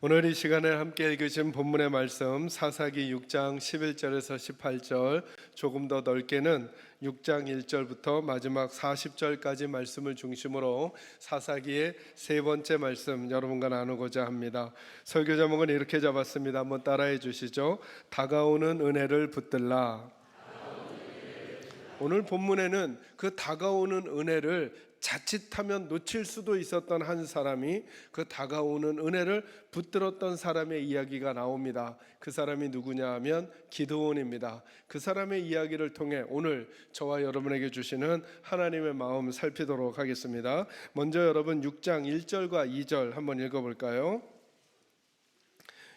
오늘 이 시간에 함께 읽으신 본문의 말씀 사사기 6장 11절에서 18절, 조금 더 넓게는 6장 1절부터 마지막 40절까지 말씀을 중심으로 사사기의 세 번째 말씀 여러분과 나누고자 합니다. 설교 제목은 이렇게 잡았습니다. 한번 따라해 주시죠. 다가오는 은혜를 붙들라. 오늘 본문에는 그 다가오는 은혜를 자칫하면 놓칠 수도 있었던 한 사람이 그 다가오는 은혜를 붙들었던 사람의 이야기가 나옵니다. 그 사람이 누구냐 하면 기드온입니다. 그 사람의 이야기를 통해 오늘 저와 여러분에게 주시는 하나님의 마음 살피도록 하겠습니다. 먼저 여러분 6장 1절과 2절 한번 읽어볼까요?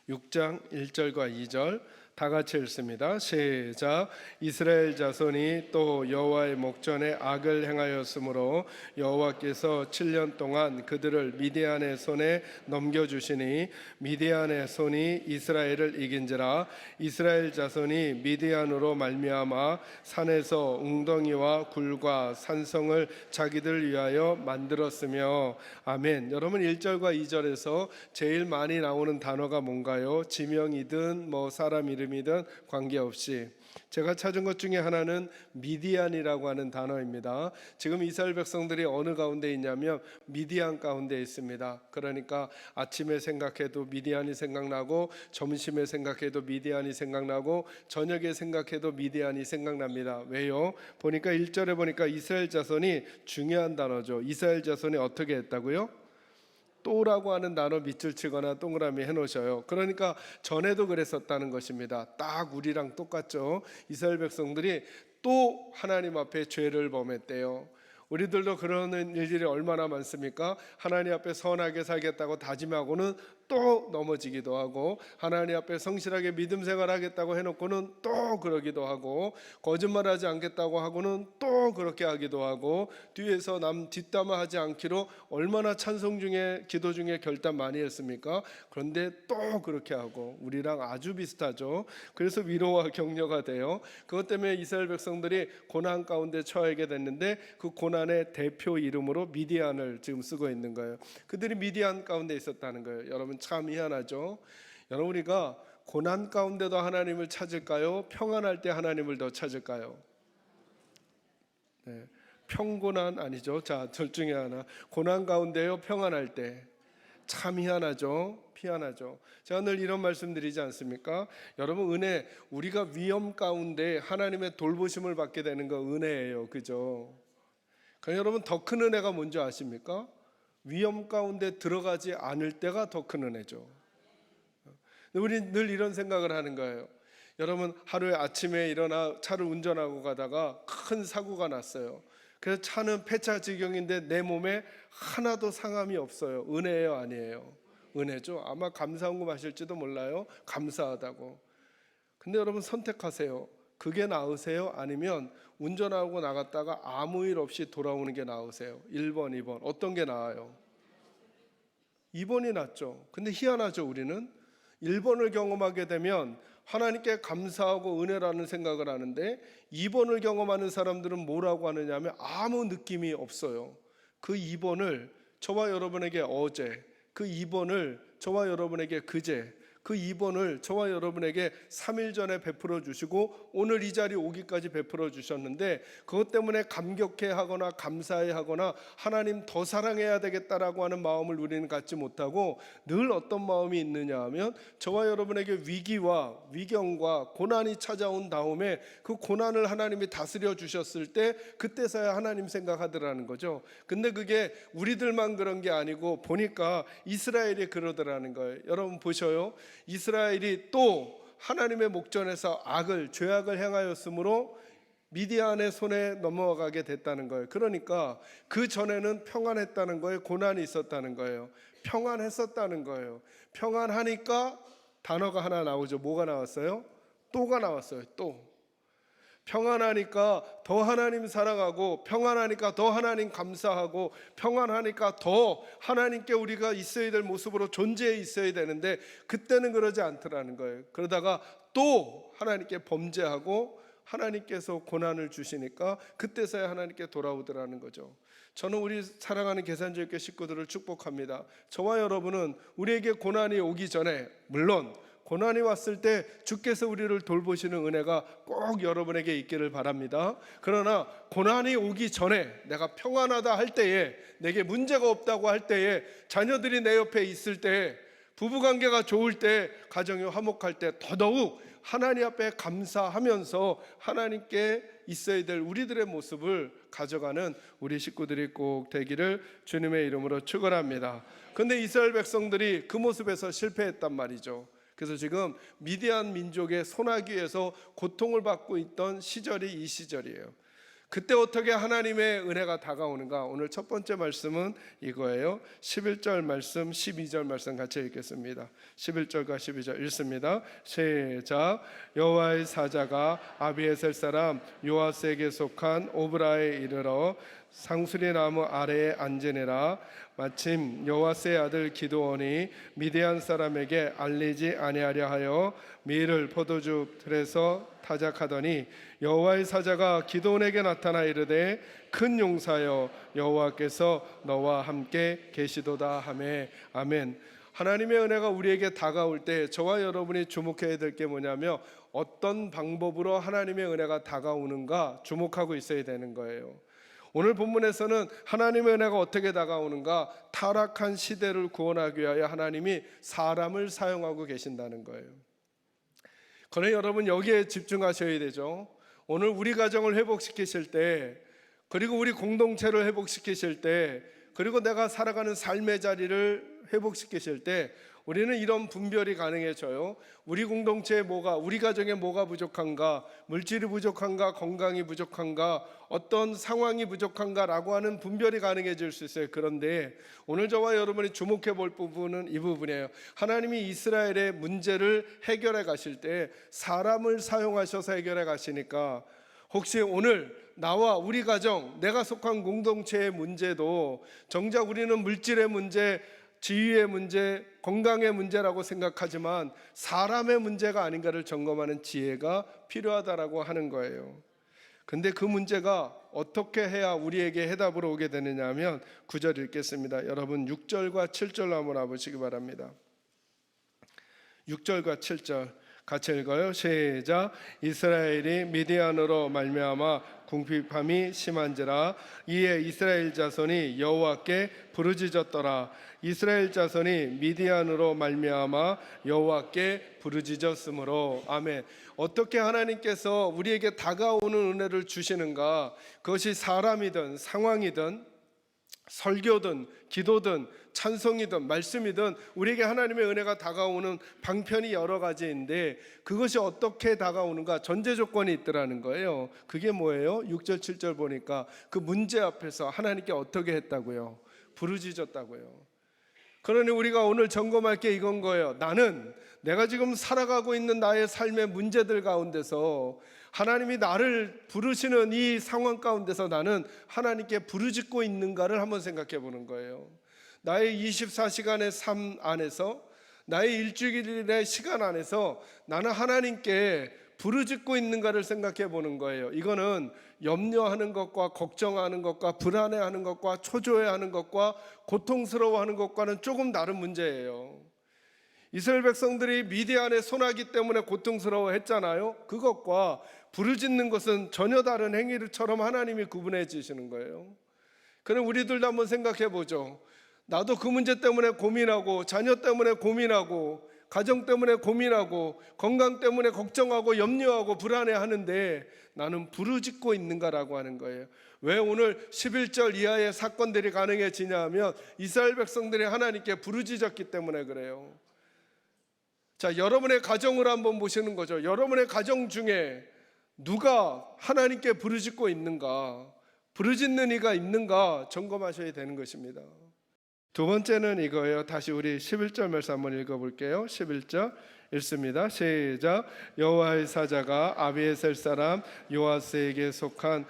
6장 1절과 2절 다 같이 읽습니다. 시작. 이스라엘 자손이 또 여호와의 목전에 악을 행하였으므로 여호와께서 7년 동안 그들을 미디안의 손에 넘겨주시니 미디안의 손이 이스라엘을 이긴지라. 이스라엘 자손이 미디안으로 말미암아 산에서 웅덩이와 굴과 산성을 자기들 위하여 만들었으며. 아멘. 여러분 1절과 2절에서 제일 많이 나오는 단어가 뭔가요? 지명이든 사람 이름이든 관계없이 제가 찾은 것 중에 하나는 미디안이라고 하는 단어입니다. 지금 이스라엘 백성들이 어느 가운데 있냐면 미디안 가운데 있습니다. 그러니까 아침에 생각해도 미디안이 생각나고, 점심에 생각해도 미디안이 생각나고, 저녁에 생각해도 미디안이 생각납니다. 왜요? 보니까 1절에 보니까 이스라엘 자손이 중요한 단어죠. 이스라엘 자손이 어떻게 했다고요? 또라고 하는 단어 밑줄 치거나 동그라미 해놓으셔요. 그러니까 전에도 그랬었다는 것입니다. 딱 우리랑 똑같죠. 이스라엘 백성들이 또 하나님 앞에 죄를 범했대요. 우리들도 그러는 일들이 얼마나 많습니까? 하나님 앞에 선하게 살겠다고 다짐하고는 또 넘어지기도 하고, 하나님 앞에 성실하게 믿음 생활하겠다고 해놓고는 또 그러기도 하고, 거짓말하지 않겠다고 하고는 또 그렇게 하기도 하고, 뒤에서 남 뒷담화하지 않기로 얼마나 찬송 중에 기도 중에 결단 많이 했습니까? 그런데 또 그렇게 하고, 우리랑 아주 비슷하죠. 그래서 위로와 격려가 돼요. 그것 때문에 이스라엘 백성들이 고난 가운데 처하게 됐는데 그 고난의 대표 이름으로 미디안을 지금 쓰고 있는 거예요. 그들이 미디안 가운데 있었다는 거예요. 여러분 참 희한하죠. 여러분 우리가 고난 가운데도 하나님을 찾을까요? 평안할 때 하나님을 더 찾을까요? 네, 평고난 아니죠. 자, 둘 중에 하나. 고난 가운데요, 평안할 때. 참 희한하죠. 희한하죠. 제가 늘 이런 말씀 드리지 않습니까? 여러분 은혜, 우리가 위험 가운데 하나님의 돌보심을 받게 되는 거 은혜예요. 그죠? 그러니까 여러분 더 큰 은혜가 뭔지 아십니까? 위험 가운데 들어가지 않을 때가 더 큰 은혜죠. 우리 늘 이런 생각을 하는 거예요. 여러분 하루에 아침에 일어나 차를 운전하고 가다가 큰 사고가 났어요. 그래서 차는 폐차 지경인데 내 몸에 하나도 상함이 없어요. 은혜예요, 아니에요? 은혜죠. 아마 감사원금 하실지도 몰라요. 감사하다고. 근데 여러분 선택하세요. 그게 나으세요? 아니면 운전하고 나갔다가 아무 일 없이 돌아오는 게 나으세요? 1번, 2번. 어떤 게 나아요? 2번이 낫죠. 근데 희한하죠. 우리는 1번을 경험하게 되면 하나님께 감사하고 은혜라는 생각을 하는데 2번을 경험하는 사람들은 뭐라고 하느냐 하면 아무 느낌이 없어요. 그 2번을 저와 여러분에게 어제, 그 2번을 저와 여러분에게 그제, 그 2번을 저와 여러분에게 3일 전에 베풀어 주시고 오늘 이 자리에 오기까지 베풀어 주셨는데, 그것 때문에 감격해 하거나 감사해 하거나 하나님 더 사랑해야 되겠다라고 하는 마음을 우리는 갖지 못하고 늘 어떤 마음이 있느냐 하면 저와 여러분에게 위기와 위경과 고난이 찾아온 다음에 그 고난을 하나님이 다스려 주셨을 때 그때서야 하나님 생각하더라는 거죠. 근데 그게 우리들만 그런 게 아니고 보니까 이스라엘이 그러더라는 거예요. 여러분 보셔요. 이스라엘이 또 하나님의 목전에서 죄악을 행하였으므로 미디안의 손에 넘어가게 됐다는 거예요. 그러니까 그 전에는 평안했다는 거예요. 고난이 있었다는 거예요. 평안했었다는 거예요. 평안하니까 단어가 하나 나오죠. 뭐가 나왔어요? 또가 나왔어요. 또. 평안하니까 더 하나님 사랑하고, 평안하니까 더 하나님 감사하고, 평안하니까 더 하나님께 우리가 있어야 될 모습으로 존재해 있어야 되는데 그때는 그러지 않더라는 거예요. 그러다가 또 하나님께 범죄하고 하나님께서 고난을 주시니까 그때서야 하나님께 돌아오더라는 거죠. 저는 우리 사랑하는 계산주의교 식구들을 축복합니다. 저와 여러분은 우리에게 고난이 오기 전에, 물론 고난이 왔을 때 주께서 우리를 돌보시는 은혜가 꼭 여러분에게 있기를 바랍니다. 그러나 고난이 오기 전에, 내가 평안하다 할 때에, 내게 문제가 없다고 할 때에, 자녀들이 내 옆에 있을 때, 부부관계가 좋을 때, 가정이 화목할 때 더더욱 하나님 앞에 감사하면서 하나님께 있어야 될 우리들의 모습을 가져가는 우리 식구들이 꼭 되기를 주님의 이름으로 축원합니다. 그런데 이스라엘 백성들이 그 모습에서 실패했단 말이죠. 그래서 지금 미디안 민족의 손아귀에서 고통을 받고 있던 시절이 이 시절이에요. 그때 어떻게 하나님의 은혜가 다가오는가? 오늘 첫 번째 말씀은 이거예요. 11절 말씀, 12절 말씀 같이 읽겠습니다. 11절과 12절 읽습니다. 시작. 여호와의 사자가 아비에셀 사람 요아스에게 속한 오브라에 이르러 상수리 나무 아래에 앉으니라. 마침 여호와스의 아들 기드온이 미디안 사람에게 알리지 아니하려 하여 밀을 포도주 틀에서 타작하더니 여호와의 사자가 기드온에게 나타나 이르되 큰 용사여 여호와께서 너와 함께 계시도다 하매. 아멘. 하나님의 은혜가 우리에게 다가올 때 저와 여러분이 주목해야 될 게 뭐냐면 어떤 방법으로 하나님의 은혜가 다가오는가 주목하고 있어야 되는 거예요. 오늘 본문에서는 하나님의 은혜가 어떻게 다가오는가? 타락한 시대를 구원하기 위하여 하나님이 사람을 사용하고 계신다는 거예요. 그러나 여러분 여기에 집중하셔야 되죠. 오늘 우리 가정을 회복시키실 때, 그리고 우리 공동체를 회복시키실 때, 그리고 내가 살아가는 삶의 자리를 회복시키실 때 우리는 이런 분별이 가능해져요. 우리 공동체에 뭐가, 우리 가정에 뭐가 부족한가, 물질이 부족한가, 건강이 부족한가, 어떤 상황이 부족한가라고 하는 분별이 가능해질 수 있어요. 그런데 오늘 저와 여러분이 주목해 볼 부분은 이 부분이에요. 하나님이 이스라엘의 문제를 해결해 가실 때 사람을 사용하셔서 해결해 가시니까 혹시 오늘 나와 우리 가정, 내가 속한 공동체의 문제도 정작 우리는 물질의 문제, 지위의 문제, 건강의 문제라고 생각하지만 사람의 문제가 아닌가를 점검하는 지혜가 필요하다라고 하는 거예요. 근데 그 문제가 어떻게 해야 우리에게 해답으로 오게 되느냐 하면 9절 읽겠습니다. 여러분 6절과 7절 한번 와보시기 바랍니다. 6절과 7절 같이 읽어요. 시작. 이스라엘이 미디안으로 말미암아 궁핍함이 심한지라 이에 이스라엘 자손이 여호와께 부르짖었더라. 이스라엘 자손이 미디안으로 말미암아 여호와께 부르짖었으므로. 아멘. 어떻게 하나님께서 우리에게 다가오는 은혜를 주시는가? 그것이 사람이든 상황이든 설교든 기도든 찬송이든 말씀이든 우리에게 하나님의 은혜가 다가오는 방편이 여러 가지인데 그것이 어떻게 다가오는가? 전제 조건이 있더라는 거예요. 그게 뭐예요? 6절 7절 보니까 그 문제 앞에서 하나님께 어떻게 했다고요? 부르짖었다고요. 그러니 우리가 오늘 점검할 게 이건 거예요. 나는 내가 지금 살아가고 있는 나의 삶의 문제들 가운데서 하나님이 나를 부르시는 이 상황 가운데서 나는 하나님께 부르짖고 있는가를 한번 생각해 보는 거예요. 나의 24시간의 삶 안에서, 나의 일주일의 시간 안에서 나는 하나님께 부르짖고 있는가를 생각해 보는 거예요. 이거는 염려하는 것과 걱정하는 것과 불안해하는 것과 초조해하는 것과 고통스러워하는 것과는 조금 다른 문제예요. 이스라엘 백성들이 미디안의 손아귀 때문에 고통스러워했잖아요. 그것과 부르짖는 것은 전혀 다른 행위처럼 하나님이 구분해 주시는 거예요. 그럼 우리들도 한번 생각해 보죠. 나도 그 문제 때문에 고민하고, 자녀 때문에 고민하고, 가정 때문에 고민하고, 건강 때문에 걱정하고 염려하고 불안해하는데 나는 부르짖고 있는가라고 하는 거예요. 왜 오늘 11절 이하의 사건들이 가능해지냐 하면 이스라엘 백성들이 하나님께 부르짖었기 때문에 그래요. 자, 여러분의 가정을 한번 보시는 거죠. 여러분의 가정 중에 누가 하나님께 부르짖고 있는가, 부르짖는 이가 있는가 점검하셔야 되는 것입니다. 두 번째는 이거예요. 다시 우리 11절 말씀 한번 읽어볼게요. 11절 읽습니다. 시작. 여호와의 사자가 아비에셀 사람 요아스에게 속한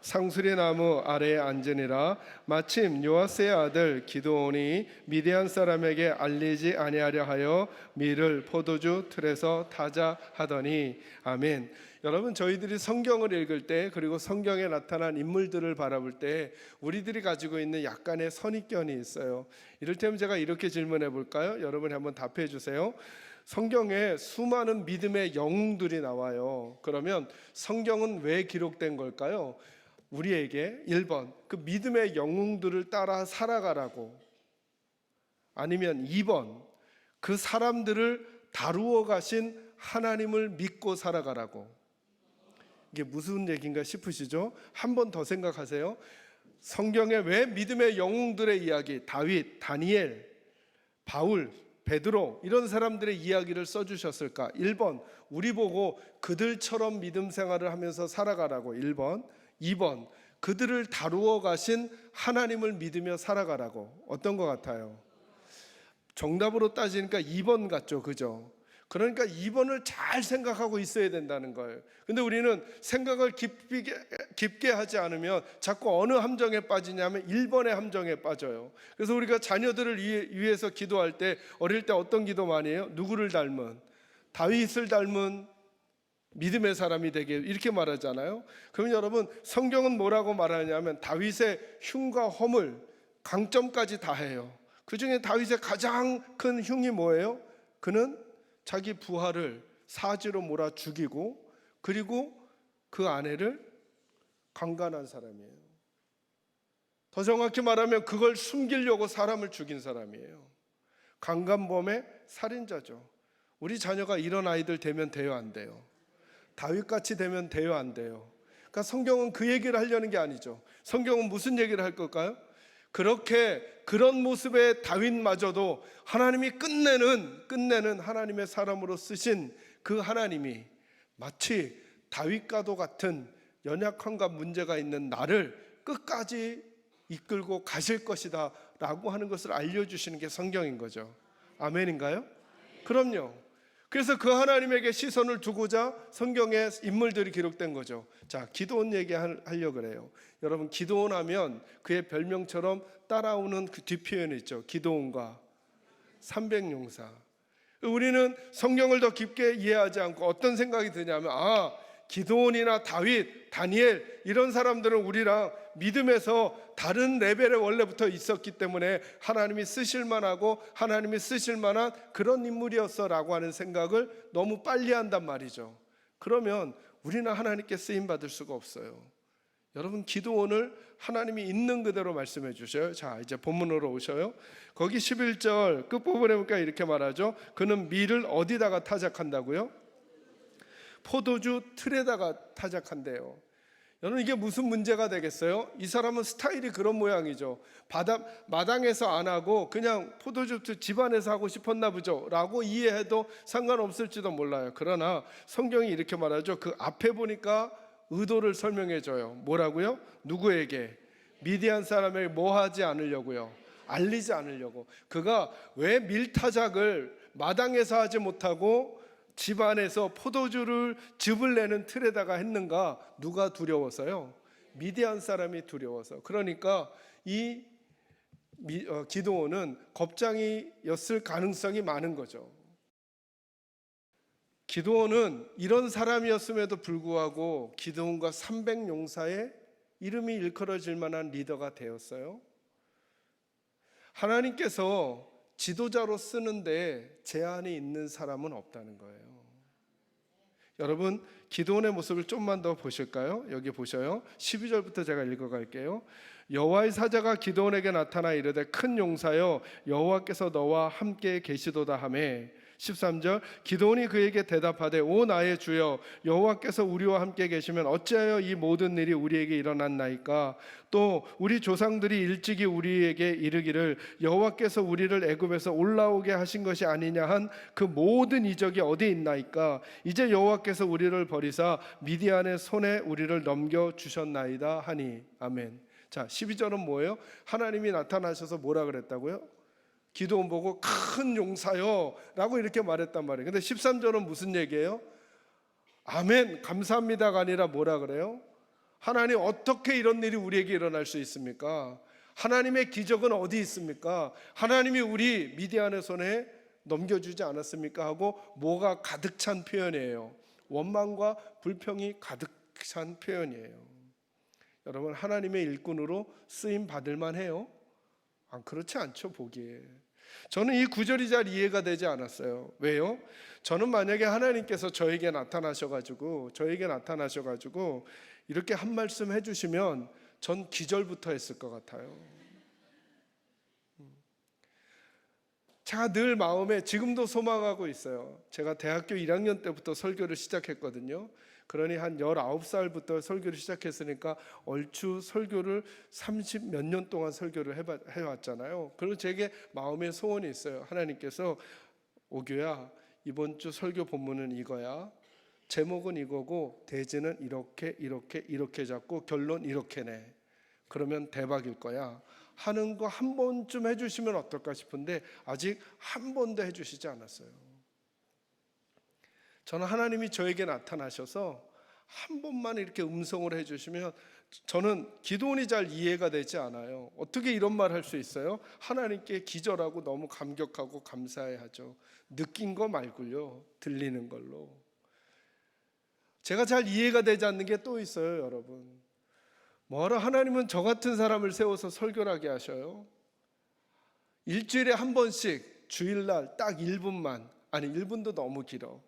상수리 나무 아래에 앉으니라. 마침 요아스의 아들 기드온이 미디안 사람에게 알리지 아니하려 하여 밀을 포도주 틀에서 타자 하더니. 아멘. 여러분, 저희들이 성경을 읽을 때, 그리고 성경에 나타난 인물들을 바라볼 때 우리들이 가지고 있는 약간의 선입견이 있어요. 이를테면 제가 이렇게 질문해 볼까요? 여러분이 한번 답해 주세요. 성경에 수많은 믿음의 영웅들이 나와요. 그러면 성경은 왜 기록된 걸까요? 우리에게 1번, 그 믿음의 영웅들을 따라 살아가라고. 아니면 2번, 그 사람들을 다루어 가신 하나님을 믿고 살아가라고. 이게 무슨 얘기인가 싶으시죠? 한 번 더 생각하세요. 성경에 왜 믿음의 영웅들의 이야기, 다윗, 다니엘, 바울, 베드로 이런 사람들의 이야기를 써주셨을까? 1번, 우리 보고 그들처럼 믿음 생활을 하면서 살아가라고. 1번. 2번, 그들을 다루어 가신 하나님을 믿으며 살아가라고. 어떤 것 같아요? 정답으로 따지니까 2번 같죠, 그죠? 그러니까 2번을 잘 생각하고 있어야 된다는 거예요. 근데 우리는 생각을 깊게 하지 않으면 자꾸 어느 함정에 빠지냐면 1번의 함정에 빠져요. 그래서 우리가 자녀들을 위해서 기도할 때 어릴 때 어떤 기도 많이 해요? 누구를 닮은? 다윗을 닮은 믿음의 사람이 되게, 이렇게 말하잖아요. 그럼 여러분, 성경은 뭐라고 말하냐면 다윗의 흉과 허물, 강점까지 다 해요. 그 중에 다윗의 가장 큰 흉이 뭐예요? 그는 자기 부하를 사지로 몰아 죽이고, 그리고 그 아내를 강간한 사람이에요. 더 정확히 말하면 그걸 숨기려고 사람을 죽인 사람이에요. 강간범의 살인자죠. 우리 자녀가 이런 아이들 되면 돼요, 안 돼요? 다윗같이 되면 돼요, 안 돼요? 그러니까 성경은 그 얘기를 하려는 게 아니죠. 성경은 무슨 얘기를 할 걸까요? 그런 모습의 다윗마저도 하나님이 끝내는 하나님의 사람으로 쓰신 그 하나님이 마치 다윗과도 같은 연약함과 문제가 있는 나를 끝까지 이끌고 가실 것이다 라고 하는 것을 알려주시는 게 성경인 거죠. 아멘인가요? 그럼요. 그래서 그 하나님에게 시선을 두고자 성경에 인물들이 기록된 거죠. 자, 기도원 얘기하려고 그래요. 여러분, 기도원 하면 그의 별명처럼 따라오는 그 뒷표현이 있죠. 기도원과 300용사. 우리는 성경을 더 깊게 이해하지 않고 어떤 생각이 드냐면, 기도원이나 다윗, 다니엘 이런 사람들은 우리랑 믿음에서 다른 레벨에 원래부터 있었기 때문에 하나님이 쓰실 만하고 하나님이 쓰실 만한 그런 인물이었어 라고 하는 생각을 너무 빨리 한단 말이죠. 그러면 우리는 하나님께 쓰임받을 수가 없어요. 여러분, 기도원을 하나님이 있는 그대로 말씀해 주셔요. 자, 이제 본문으로 오셔요. 거기 11절 끝부분에 보니까 이렇게 말하죠. 그는 밀을 어디다가 타작한다고요? 포도주 틀에다가 타작한대요. 여러분, 이게 무슨 문제가 되겠어요? 이 사람은 스타일이 그런 모양이죠. 마당에서 안 하고 그냥 포도주 집안에서 하고 싶었나 보죠 라고 이해해도 상관없을지도 몰라요. 그러나 성경이 이렇게 말하죠. 그 앞에 보니까 의도를 설명해 줘요. 뭐라고요? 누구에게? 미디안 사람에게 뭐 하지 않으려고요? 알리지 않으려고. 그가 왜 밀타작을 마당에서 하지 못하고 집안에서 포도주를 즙을 내는 틀에다가 했는가? 누가 두려워서요? 미디안 사람이 두려워서. 그러니까 이 기드온은 겁쟁이였을 가능성이 많은 거죠. 기드온은 이런 사람이었음에도 불구하고 기드온과 300용사의 이름이 일컬어질 만한 리더가 되었어요. 하나님께서 지도자로 쓰는데 제한이 있는 사람은 없다는 거예요. 여러분, 기드온의 모습을 좀만 더 보실까요? 여기 보셔요. 12절부터 제가 읽어갈게요. 여호와의 사자가 기드온에게 나타나 이르되 큰 용사여 여호와께서 너와 함께 계시도다 하매 13절 기드온이 그에게 대답하되 오 나의 주여 여호와께서 우리와 함께 계시면 어찌하여 이 모든 일이 우리에게 일어났나이까 또 우리 조상들이 일찍이 우리에게 이르기를 여호와께서 우리를 애굽에서 올라오게 하신 것이 아니냐 한 그 모든 이적이 어디 있나이까 이제 여호와께서 우리를 버리사 미디안의 손에 우리를 넘겨주셨나이다 하니 아멘. 자, 12절은 뭐예요? 하나님이 나타나셔서 뭐라 그랬다고요? 기드온 보고 큰 용사요 라고 이렇게 말했단 말이에요. 근데 13절은 무슨 얘기예요? 아멘 감사합니다가 아니라 뭐라 그래요? 하나님, 어떻게 이런 일이 우리에게 일어날 수 있습니까? 하나님의 기적은 어디 있습니까? 하나님이 우리 미디안의 손에 넘겨주지 않았습니까? 하고 뭐가 가득 찬 표현이에요. 원망과 불평이 가득 찬 표현이에요. 여러분, 하나님의 일꾼으로 쓰임 받을 만해요? 그렇지 않죠, 보기에. 저는 이 구절이 잘 이해가 되지 않았어요. 왜요? 저는 만약에 하나님께서 저에게 나타나셔가지고 이렇게 한 말씀 해주시면 전 기절부터 했을 것 같아요. 제가 늘 마음에 지금도 소망하고 있어요. 제가 대학교 1학년 때부터 설교를 시작했거든요. 그러니 한 19살부터 설교를 시작했으니까 얼추 설교를 30 몇 년 동안 설교를 해왔잖아요. 그리고 제게 마음의 소원이 있어요. 하나님께서 오교야, 이번 주 설교 본문은 이거야, 제목은 이거고 대지는 이렇게 잡고 결론 이렇게 내, 그러면 대박일 거야 하는 거 한 번쯤 해주시면 어떨까 싶은데 아직 한 번도 해주시지 않았어요. 저는 하나님이 저에게 나타나셔서 한 번만 이렇게 음성을 해주시면 저는 기도원이 잘 이해가 되지 않아요. 어떻게 이런 말 할 수 있어요? 하나님께 기절하고 너무 감격하고 감사해하죠. 느낀 거 말고요, 들리는 걸로. 제가 잘 이해가 되지 않는 게 또 있어요, 여러분. 뭐하러 하나님은 저 같은 사람을 세워서 설교를 하게 하셔요? 일주일에 한 번씩 주일날 딱 1분만, 아니 1분도 너무 길어,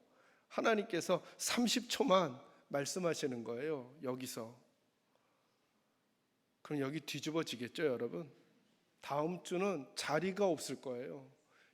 하나님께서 30초만 말씀하시는 거예요, 여기서. 그럼 여기 뒤집어지겠죠, 여러분? 다음 주는 자리가 없을 거예요.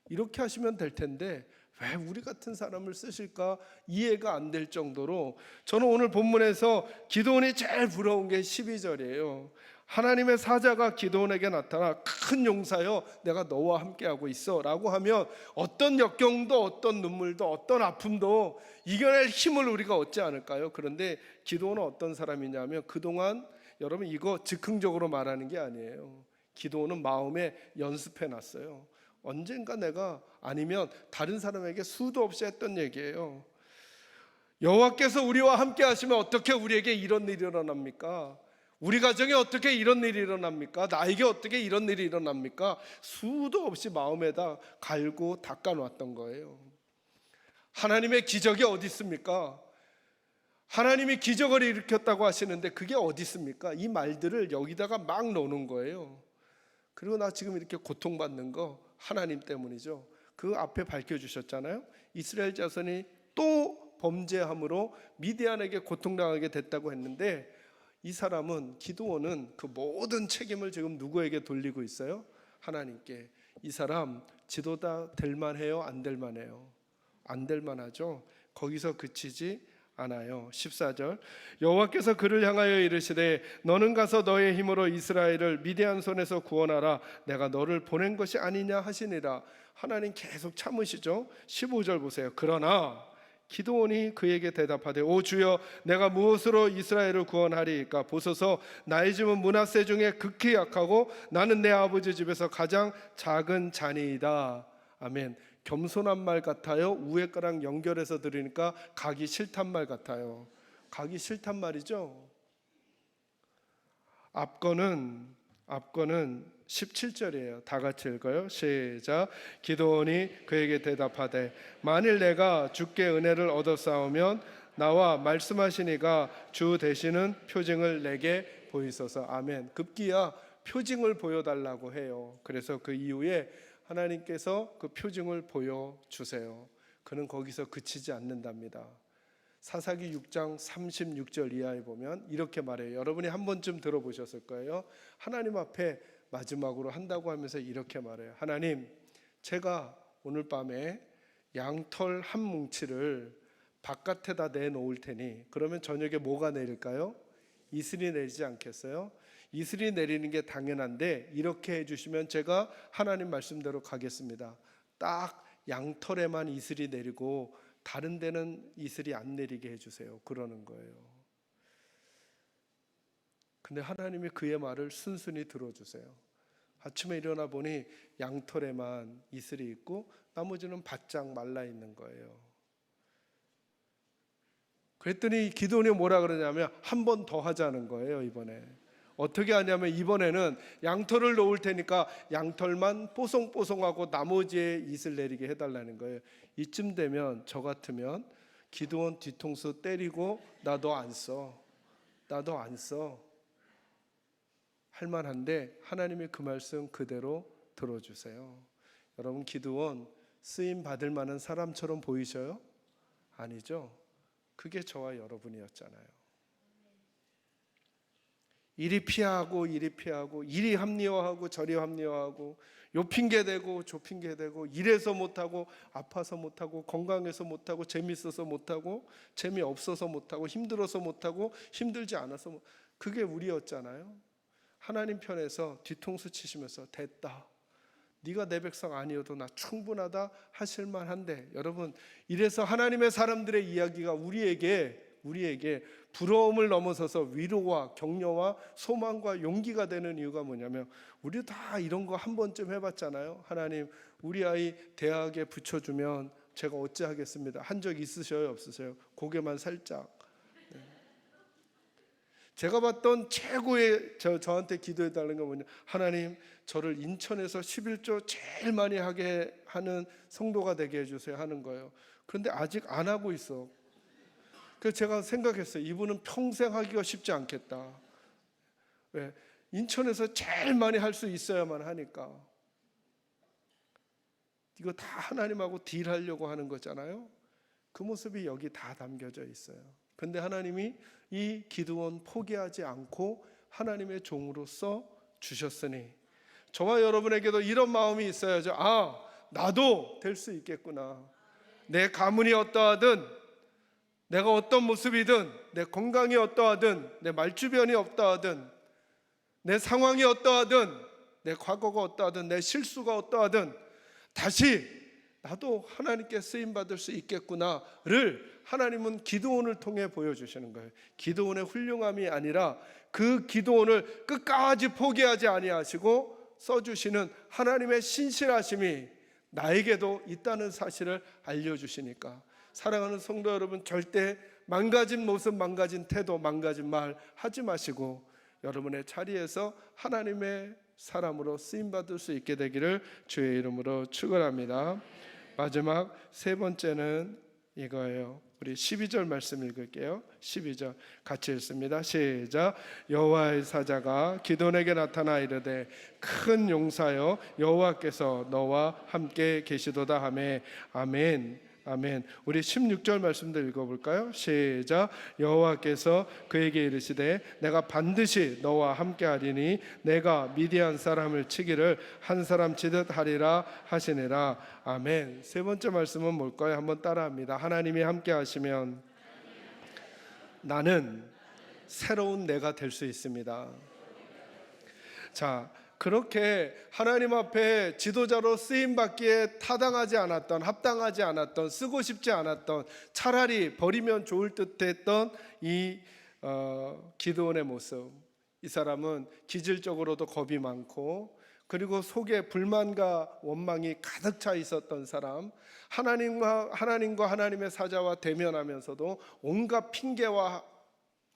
이렇게 하시면 될 텐데 왜 우리 같은 사람을 쓰실까 이해가 안 될 정도로, 저는 오늘 본문에서 기도원이 제일 부러운 게 12절이에요. 하나님의 사자가 기도원에게 나타나 큰 용사여 내가 너와 함께하고 있어 라고 하면 어떤 역경도 어떤 눈물도 어떤 아픔도 이겨낼 힘을 우리가 얻지 않을까요? 그런데 기도원은 어떤 사람이냐면, 그동안 여러분 이거 즉흥적으로 말하는 게 아니에요. 기도원은 마음에 연습해 놨어요. 언젠가 내가, 아니면 다른 사람에게 수도 없이 했던 얘기예요. 여호와께서 우리와 함께 하시면 어떻게 우리에게 이런 일이 일어납니까? 우리 가정에 어떻게 이런 일이 일어납니까? 나에게 어떻게 이런 일이 일어납니까? 수도 없이 마음에다 갈고 닦아놨던 거예요. 하나님의 기적이 어디 있습니까? 하나님이 기적을 일으켰다고 하시는데 그게 어디 있습니까? 이 말들을 여기다가 막 넣는 거예요. 그리고 나 지금 이렇게 고통받는 거 하나님 때문이죠. 그 앞에 밝혀주셨잖아요. 이스라엘 자손이 또 범죄함으로 미디안에게 고통당하게 됐다고 했는데, 이 사람은, 기드온은 그 모든 책임을 지금 누구에게 돌리고 있어요? 하나님께. 이 사람 지도자 될 만해요? 안 될 만해요? 안 될 만하죠. 거기서 그치지 않아요. 14절, 여호와께서 그를 향하여 이르시되 너는 가서 너의 힘으로 이스라엘을 미디안 손에서 구원하라, 내가 너를 보낸 것이 아니냐 하시니라. 하나님 계속 참으시죠. 15절 보세요. 그러나 기드온이 그에게 대답하되 오 주여, 내가 무엇으로 이스라엘을 구원하리이까? 보소서, 나의 집은 므낫세 중에 극히 약하고 나는 내 아버지 집에서 가장 작은 자니이다. 아멘. 겸손한 말 같아요? 위에 거랑 연결해서 들으니까 가기 싫단 말 같아요? 가기 싫단 말이죠. 앞거는 17절이에요. 다 같이 읽어요. 시작. 기드온이 그에게 대답하되 만일 내가 주께 은혜를 얻어싸우면 나와 말씀하시니가 주 되시는 표징을 내게 보이소서. 아멘. 급기야 표징을 보여달라고 해요. 그래서 그 이후에 하나님께서 그 표징을 보여주세요. 그는 거기서 그치지 않는답니다. 사사기 6장 36절 이하에 보면 이렇게 말해요. 여러분이 한 번쯤 들어보셨을 거예요. 하나님 앞에 마지막으로 한다고 하면서 이렇게 말해요. 하나님, 제가 오늘 밤에 양털 한 뭉치를 바깥에다 내놓을 테니 그러면 저녁에 뭐가 내릴까요? 이슬이 내리지 않겠어요? 이슬이 내리는 게 당연한데 이렇게 해주시면 제가 하나님 말씀대로 가겠습니다. 딱 양털에만 이슬이 내리고 다른 데는 이슬이 안 내리게 해주세요. 그러는 거예요. 근데 하나님이 그의 말을 순순히 들어주세요. 아침에 일어나 보니 양털에만 이슬이 있고 나머지는 바짝 말라 있는 거예요. 그랬더니 기드온이 뭐라 그러냐면 한 번 더 하자는 거예요. 이번에 어떻게 하냐면 이번에는 양털을 놓을 테니까 양털만 뽀송뽀송하고 나머지에 이슬 내리게 해달라는 거예요. 이쯤 되면 저 같으면 기드온 뒤통수 때리고 나도 안 써. 나도 안 써. 할 만한데 하나님이 그 말씀 그대로 들어주세요. 여러분, 기드온 쓰임 받을 만한 사람처럼 보이셔요? 아니죠. 그게 저와 여러분이었잖아요. 이리 피하고 이리 합리화하고 저리 합리화하고 요 핑계대고 저 핑계대고 이래서 못하고 아파서 못하고 건강해서 못하고 재밌어서 못하고 재미없어서 못하고 힘들어서 못하고 힘들지 않아서 그게 우리였잖아요. 하나님 편에서 뒤통수 치시면서 됐다. 네가 내 백성 아니어도 나 충분하다 하실 만한데, 여러분, 이래서 하나님의 사람들의 이야기가 우리에게 부러움을 넘어서서 위로와 격려와 소망과 용기가 되는 이유가 뭐냐면, 우리 다 이런 거 한 번쯤 해봤잖아요. 하나님, 우리 아이 대학에 붙여주면 제가 어찌 하겠습니다. 한 적 있으셔요, 없으세요? 고개만 살짝. 제가 봤던 최고의 저한테 기도해달라는 건 뭐냐, 하나님, 저를 인천에서 11조 제일 많이 하게 하는 성도가 되게 해주세요 하는 거예요. 그런데 아직 안 하고 있어. 그래서 제가 생각했어요. 이분은 평생 하기가 쉽지 않겠다. 왜? 인천에서 제일 많이 할 수 있어야만 하니까. 이거 다 하나님하고 딜하려고 하는 거잖아요. 그 모습이 여기 다 담겨져 있어요. 근데 하나님이 이 기드온 포기하지 않고 하나님의 종으로서 주셨으니, 저와 여러분에게도 이런 마음이 있어야죠. 아, 나도 될 수 있겠구나. 내 가문이 어떠하든, 내가 어떤 모습이든, 내 건강이 어떠하든, 내 말주변이 어떠하든, 내 상황이 어떠하든, 내 과거가 어떠하든, 내 실수가 어떠하든, 다시 나도 하나님께 쓰임받을 수 있겠구나를 하나님은 기드온을 통해 보여주시는 거예요. 기드온의 훌륭함이 아니라 그 기드온을 끝까지 포기하지 아니하시고 써주시는 하나님의 신실하심이 나에게도 있다는 사실을 알려주시니까, 사랑하는 성도 여러분, 절대 망가진 모습, 망가진 태도, 망가진 말 하지 마시고 여러분의 자리에서 하나님의 사람으로 쓰임받을 수 있게 되기를 주의 이름으로 축원합니다. 마지막 세 번째는 이거예요. 우리 12절 말씀 읽을게요. 12절 같이 읽습니다. 시작. 여호와의 사자가 기드온에게 나타나 이르되 큰 용사여, 여호와께서 너와 함께 계시도다 하매. 아멘. 아멘. 우리 16절 말씀도 읽어볼까요? 시작. 여호와께서 그에게 이르시되 내가 반드시 너와 함께하리니 내가 미디안 사람을 치기를 한 사람 치듯 하리라 하시니라. 아멘. 세 번째 말씀은 뭘까요? 한번 따라합니다. 하나님이 함께하시면 나는 새로운 내가 될 수 있습니다. 자, 그렇게 하나님 앞에 지도자로 쓰임받기에 타당하지 않았던, 합당하지 않았던, 쓰고 싶지 않았던, 차라리 버리면 좋을 듯했던 이 기드온의 모습. 이 사람은 기질적으로도 겁이 많고, 그리고 속에 불만과 원망이 가득 차 있었던 사람, 하나님과 하나님의 사자와 대면하면서도 온갖 핑계와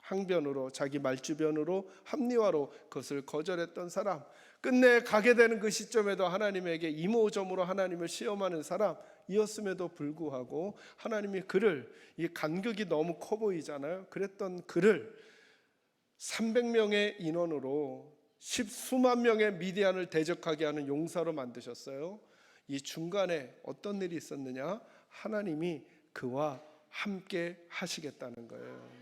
항변으로, 자기 말주변으로, 합리화로 그것을 거절했던 사람, 끝내 가게 되는 그 시점에도 하나님에게 이모저모로 하나님을 시험하는 사람이었음에도 불구하고 하나님이 그를, 이 간극이 너무 커 보이잖아요. 그랬던 그를 300명의 인원으로 10수만 명의 미디안을 대적하게 하는 용사로 만드셨어요. 이 중간에 어떤 일이 있었느냐? 하나님이 그와 함께 하시겠다는 거예요.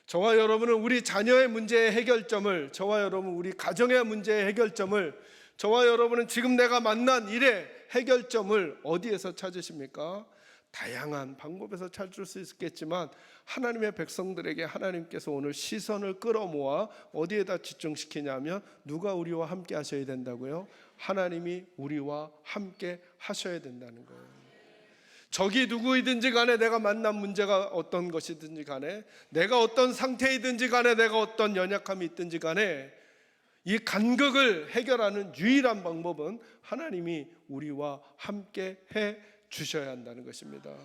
저와 여러분은 우리 자녀의 문제의 해결점을, 저와 여러분 우리 가정의 문제의 해결점을, 저와 여러분은 지금 내가 만난 일의 해결점을 어디에서 찾으십니까? 다양한 방법에서 찾을 수 있겠지만 하나님의 백성들에게 하나님께서 오늘 시선을 끌어모아 어디에다 집중시키냐면, 누가 우리와 함께 하셔야 된다고요? 하나님이 우리와 함께 하셔야 된다는 거예요. 적이 누구이든지 간에, 내가 만난 문제가 어떤 것이든지 간에, 내가 어떤 상태이든지 간에, 내가 어떤 연약함이 있든지 간에, 이 간극을 해결하는 유일한 방법은 하나님이 우리와 함께 해 주셔야 한다는 것입니다.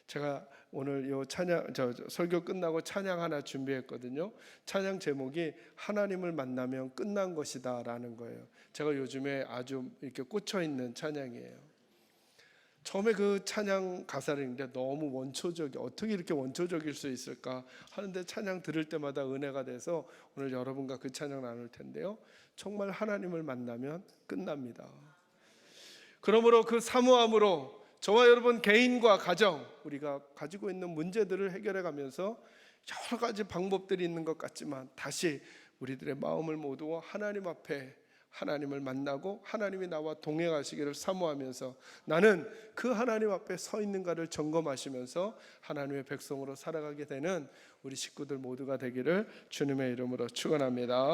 제가 오늘 요 찬양, 설교 끝나고 찬양 하나 준비했거든요. 찬양 제목이 하나님을 만나면 끝난 것이다라는 거예요. 제가 요즘에 아주 이렇게 꽂혀 있는 찬양이에요. 처음에 그 찬양 가사를 읽는데 너무 원초적이, 어떻게 이렇게 원초적일 수 있을까 하는데 찬양 들을 때마다 은혜가 돼서 오늘 여러분과 그 찬양 나눌 텐데요. 정말 하나님을 만나면 끝납니다. 그러므로 그 사모함으로 저와 여러분 개인과 가정, 우리가 가지고 있는 문제들을 해결해 가면서 여러 가지 방법들이 있는 것 같지만 다시 우리들의 마음을 모두 하나님 앞에 하나님을 만나고 하나님이 나와 동행하시기를 사모하면서 나는 그 하나님 앞에 서 있는가를 점검하시면서 하나님의 백성으로 살아가게 되는 우리 식구들 모두가 되기를 주님의 이름으로 축원합니다.